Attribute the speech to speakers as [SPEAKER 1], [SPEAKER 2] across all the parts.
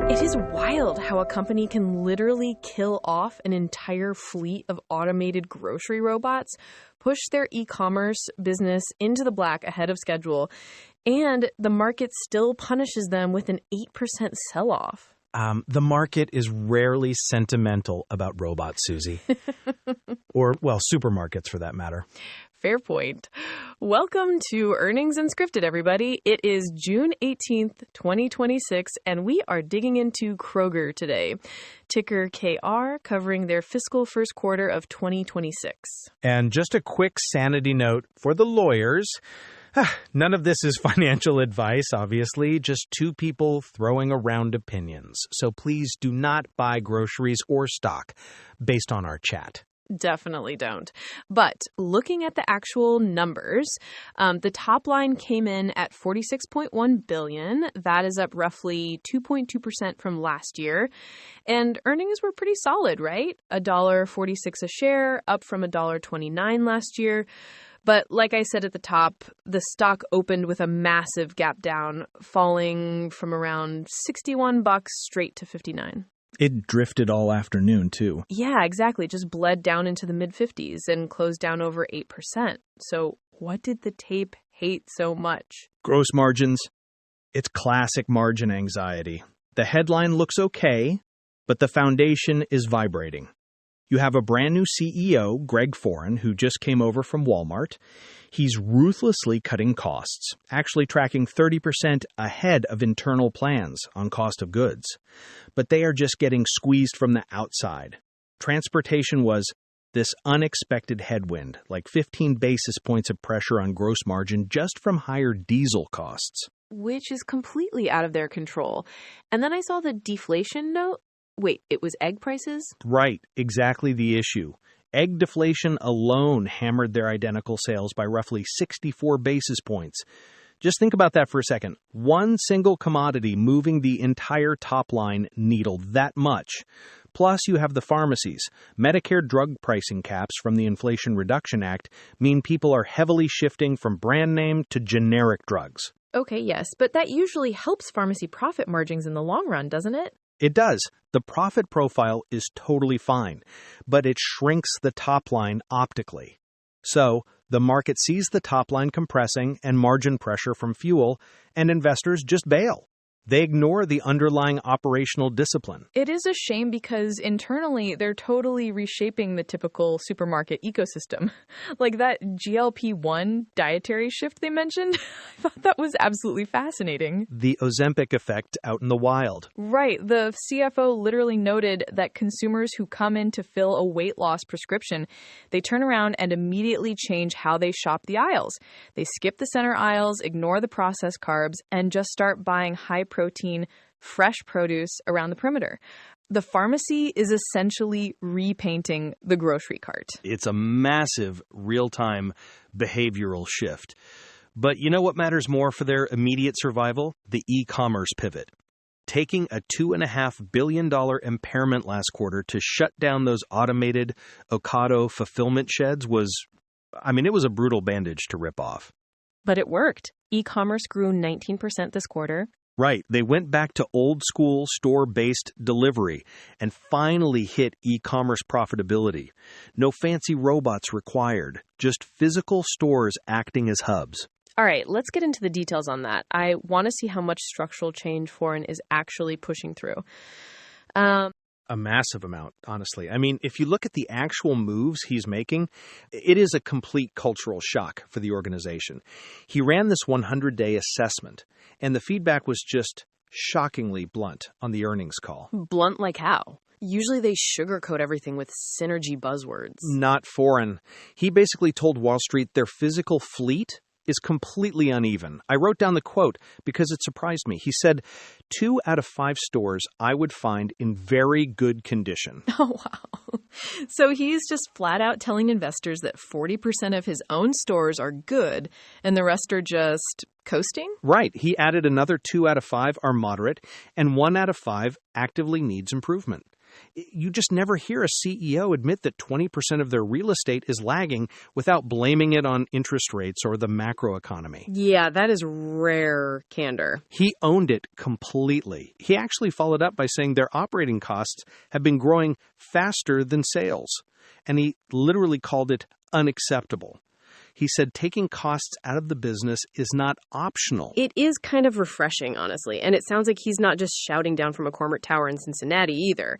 [SPEAKER 1] It is wild how a company can literally kill off an entire fleet of automated grocery robots, push their e-commerce business into the black ahead of schedule, and the market still punishes them with an 8% sell-off.
[SPEAKER 2] The market is rarely sentimental about robots, Susie. Or, well, supermarkets for that matter.
[SPEAKER 1] Fair point. Welcome to Earnings Unscripted, everybody. It is June 18th, 2026, and we are digging into Kroger today. Ticker KR, covering their fiscal first quarter of 2026.
[SPEAKER 2] And just a quick sanity note for the lawyers. None of this is financial advice, obviously, just two people throwing around opinions. So please do not buy groceries or stock based on our chat.
[SPEAKER 1] Definitely don't. But looking at the actual numbers, the top line came in at $46.1 billion. That is up roughly 2.2% from last year. And earnings were pretty solid, right? $1.46 a share, up from $1.29 last year. But like I said at the top, the stock opened with a massive gap down, falling from around $61 straight to $59.
[SPEAKER 3] It drifted all afternoon, too.
[SPEAKER 1] Yeah, exactly. Just bled down into the mid-50s and closed down over 8%. So what did the tape hate so much?
[SPEAKER 3] Gross margins. It's classic margin anxiety. The headline looks okay, but the foundation is vibrating. You have a brand new CEO, Greg Foran, who just came over from Walmart. He's ruthlessly cutting costs, actually tracking 30% ahead of internal plans on cost of goods. But they are just getting squeezed from the outside. Transportation was this unexpected headwind, like 15 basis points of pressure on gross margin just from higher diesel costs.
[SPEAKER 1] Which is completely out of their control. And then I saw the deflation note. Wait, it was egg prices?
[SPEAKER 3] Right, exactly the issue. Egg deflation alone hammered their identical sales by roughly 64 basis points. Just think about that for a second. One single commodity moving the entire top line needle that much. Plus, you have the pharmacies. Medicare drug pricing caps from the Inflation Reduction Act mean people are heavily shifting from brand name to generic drugs.
[SPEAKER 1] Okay, yes, but that usually helps pharmacy profit margins in the long run, doesn't it?
[SPEAKER 3] It does. The profit profile is totally fine, but it shrinks the top line optically. So, the market sees the top line compressing and margin pressure from fuel, and investors just bail. They ignore the underlying operational discipline.
[SPEAKER 1] It is a shame because internally they're totally reshaping the typical supermarket ecosystem. Like that GLP-1 dietary shift they mentioned. I thought that was absolutely fascinating.
[SPEAKER 3] The Ozempic effect out in the wild.
[SPEAKER 1] Right. The CFO literally noted that consumers who come in to fill a weight loss prescription, they turn around and immediately change how they shop the aisles. They skip the center aisles, ignore the processed carbs, and just start buying high-protein, fresh produce around the perimeter. The pharmacy is essentially repainting the grocery cart.
[SPEAKER 2] It's a massive real-time behavioral shift. But you know what matters more for their immediate survival? The e-commerce pivot. Taking a $2.5 billion impairment last quarter to shut down those automated Ocado fulfillment sheds was a brutal bandage to rip off.
[SPEAKER 1] But it worked. E-commerce grew 19% this quarter.
[SPEAKER 2] Right. They went back to old-school store-based delivery and finally hit e-commerce profitability. No fancy robots required, just physical stores acting as hubs.
[SPEAKER 1] All right, let's get into the details on that. I want to see how much structural change Foran is actually pushing through.
[SPEAKER 3] A massive amount, honestly. I mean, if you look at the actual moves he's making, it is a complete cultural shock for the organization. He ran this 100-day assessment, and the feedback was just shockingly blunt on the earnings call.
[SPEAKER 1] Blunt like how? Usually they sugarcoat everything with synergy buzzwords.
[SPEAKER 3] Not Foran. He basically told Wall Street their physical fleet is completely uneven. I wrote down the quote because it surprised me. He said, 2 out of 5 stores I would find in very good condition.
[SPEAKER 1] Oh, wow. So he's just flat out telling investors that 40% of his own stores are good and the rest are just coasting?
[SPEAKER 3] Right. He added another 2 out of 5 are moderate and 1 out of 5 actively needs improvement.
[SPEAKER 2] You just never hear a CEO admit that 20% of their real estate is lagging without blaming it on interest rates or the macroeconomy.
[SPEAKER 1] Yeah, that is rare candor.
[SPEAKER 2] He owned it completely. He actually followed up by saying their operating costs have been growing faster than sales, and he literally called it unacceptable. He said taking costs out of the business is not optional.
[SPEAKER 1] It is kind of refreshing, honestly, and it sounds like he's not just shouting down from a corporate tower in Cincinnati either.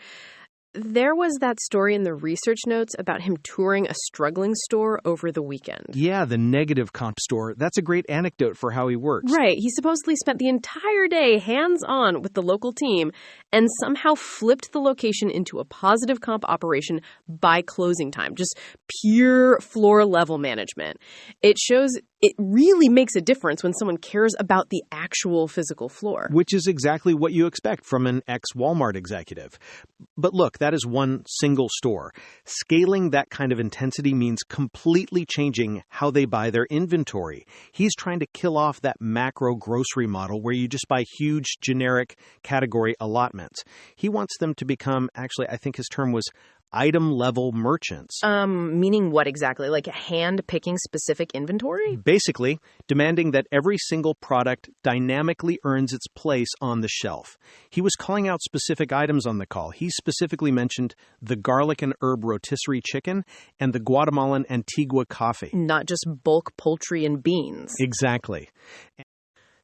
[SPEAKER 1] There was that story in the research notes about him touring a struggling store over the weekend.
[SPEAKER 2] Yeah, the negative comp store. That's a great anecdote for how he works.
[SPEAKER 1] Right. He supposedly spent the entire day hands-on with the local team and somehow flipped the location into a positive comp operation by closing time. Just pure floor-level management. It shows it really makes a difference when someone cares about the actual physical floor.
[SPEAKER 2] Which is exactly what you expect from an ex-Walmart executive. But look, that is one single store. Scaling that kind of intensity means completely changing how they buy their inventory. He's trying to kill off that macro grocery model where you just buy huge generic category allotments. He wants them to become, actually, I think his term was item-level merchants.
[SPEAKER 1] Meaning what exactly? Like hand-picking specific inventory?
[SPEAKER 2] Basically, demanding that every single product dynamically earns its place on the shelf. He was calling out specific items on the call. He specifically mentioned the garlic and herb rotisserie chicken and the Guatemalan Antigua coffee.
[SPEAKER 1] Not just bulk poultry and beans.
[SPEAKER 2] Exactly.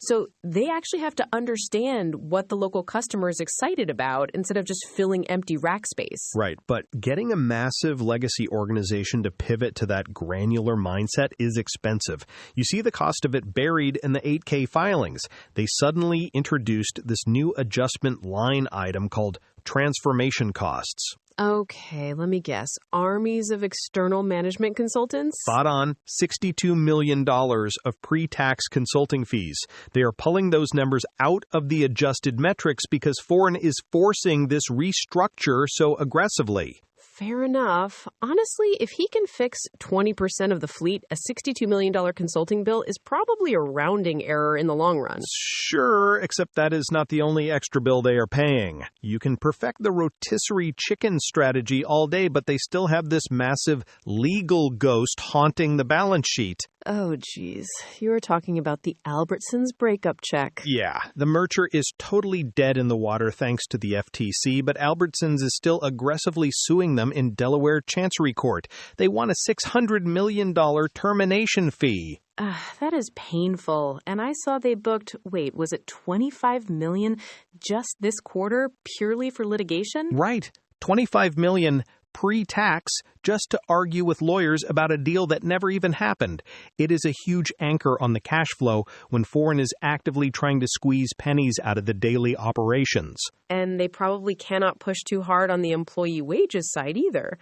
[SPEAKER 1] So they actually have to understand what the local customer is excited about instead of just filling empty rack space.
[SPEAKER 4] Right, but getting a massive legacy organization to pivot to that granular mindset is expensive. You see the cost of it buried in the 8K filings. They suddenly introduced this new adjustment line item called transformation costs.
[SPEAKER 1] Okay, let me guess. Armies of external management consultants?
[SPEAKER 4] Spot on. $62 million of pre-tax consulting fees. They are pulling those numbers out of the adjusted metrics because Foran is forcing this restructure so aggressively.
[SPEAKER 1] Fair enough. Honestly, if he can fix 20% of the fleet, a $62 million consulting bill is probably a rounding error in the long run.
[SPEAKER 4] Sure, except that is not the only extra bill they are paying. You can perfect the rotisserie chicken strategy all day, but they still have this massive legal ghost haunting the balance sheet.
[SPEAKER 1] Oh, geez. You were talking about the Albertsons breakup check.
[SPEAKER 4] Yeah, the merger is totally dead in the water thanks to the FTC, but Albertsons is still aggressively suing them in Delaware Chancery Court. They want a $600 million termination fee.
[SPEAKER 1] That is painful. And I saw they booked, was it $25 million just this quarter purely for litigation?
[SPEAKER 4] Right. $25 million pre-tax just to argue with lawyers about a deal that never even happened. It is a huge anchor on the cash flow when Foran is actively trying to squeeze pennies out of the daily operations.
[SPEAKER 1] And they probably cannot push too hard on the employee wages side either.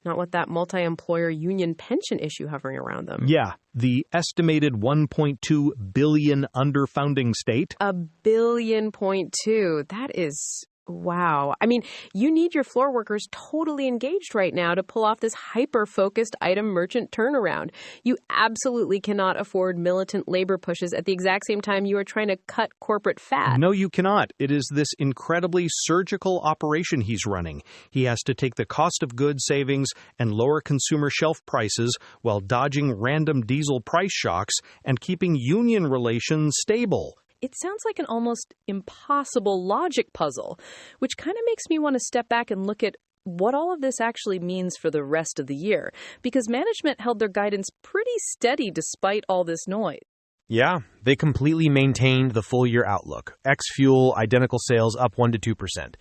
[SPEAKER 1] Not with that multi-employer union pension issue hovering around them.
[SPEAKER 4] Yeah, the estimated $1.2 billion underfunding state.
[SPEAKER 1] $1.2 billion. That is... wow. I mean, you need your floor workers totally engaged right now to pull off this hyper-focused item merchant turnaround. You absolutely cannot afford militant labor pushes at the exact same time you are trying to cut corporate fat.
[SPEAKER 4] No, you cannot. It is this incredibly surgical operation he's running. He has to take the cost of goods savings and lower consumer shelf prices while dodging random diesel price shocks and keeping union relations stable.
[SPEAKER 1] It sounds like an almost impossible logic puzzle, which kind of makes me want to step back and look at what all of this actually means for the rest of the year, because management held their guidance pretty steady despite all this noise.
[SPEAKER 5] Yeah, they completely maintained the full-year outlook. Ex-fuel, identical sales up 1% to 2%.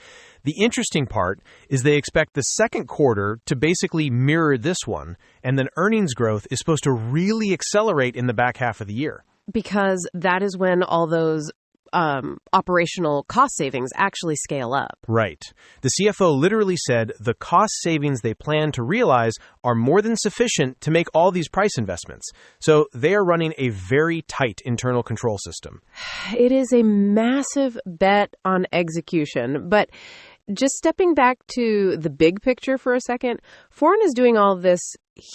[SPEAKER 5] The interesting part is they expect the second quarter to basically mirror this one, and then earnings growth is supposed to really accelerate in the back half of the year.
[SPEAKER 1] Because that is when all those operational cost savings actually scale up.
[SPEAKER 5] Right. The CFO literally said the cost savings they plan to realize are more than sufficient to make all these price investments. So they are running a very tight internal control system.
[SPEAKER 1] It is a massive bet on execution, but
[SPEAKER 6] Just stepping back to the big picture for a second, Foran is doing all this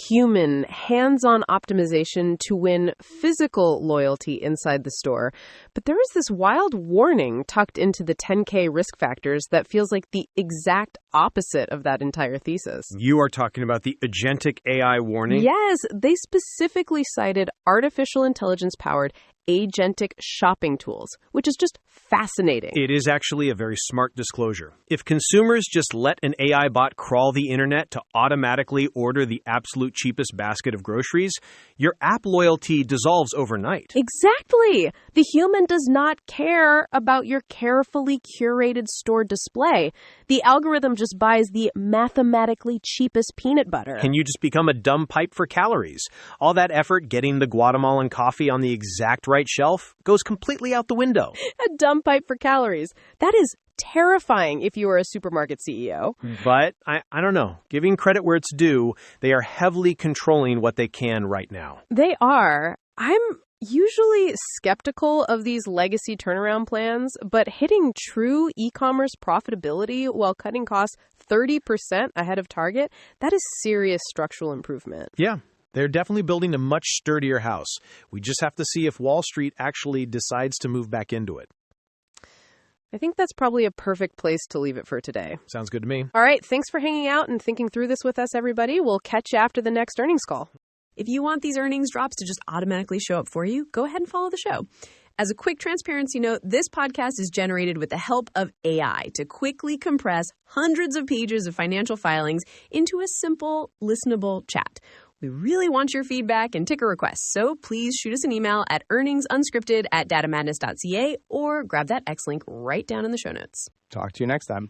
[SPEAKER 6] human, hands-on optimization to win physical loyalty inside the store. But there is this wild warning tucked into the 10K risk factors that feels like the exact opposite of that entire thesis.
[SPEAKER 5] You are talking about the agentic AI warning?
[SPEAKER 6] Yes, they specifically cited artificial intelligence-powered agentic shopping tools, which is just fascinating.
[SPEAKER 5] It is actually a very smart disclosure. If consumers just let an AI bot crawl the internet to automatically order the absolute cheapest basket of groceries, your app loyalty dissolves overnight.
[SPEAKER 6] Exactly. The human does not care about your carefully curated store display. The algorithm just buys the mathematically cheapest peanut butter.
[SPEAKER 5] And you just become a dumb pipe for calories. All that effort getting the Guatemalan coffee on the exact right shelf goes completely out the window.
[SPEAKER 6] A dumb pipe for calories. That is terrifying if you are a supermarket CEO.
[SPEAKER 5] But I don't know. Giving credit where it's due, they are heavily controlling what they can right now.
[SPEAKER 6] They are. I'm usually skeptical of these legacy turnaround plans, but hitting true e-commerce profitability while cutting costs 30% ahead of target, that is serious structural improvement.
[SPEAKER 5] Yeah. They're definitely building a much sturdier house. We just have to see if Wall Street actually decides to move back into it.
[SPEAKER 6] I think that's probably a perfect place to leave it for today.
[SPEAKER 5] Sounds good to me.
[SPEAKER 6] All right, thanks for hanging out and thinking through this with us, everybody. We'll catch you after the next earnings call.
[SPEAKER 1] If you want these earnings drops to just automatically show up for you, go ahead and follow the show. As a quick transparency note, this podcast is generated with the help of AI to quickly compress hundreds of pages of financial filings into a simple, listenable chat. We really want your feedback and ticker requests, so please shoot us an email at earningsunscripted@datamadness.ca or grab that X link right down in the show notes.
[SPEAKER 7] Talk to you next time.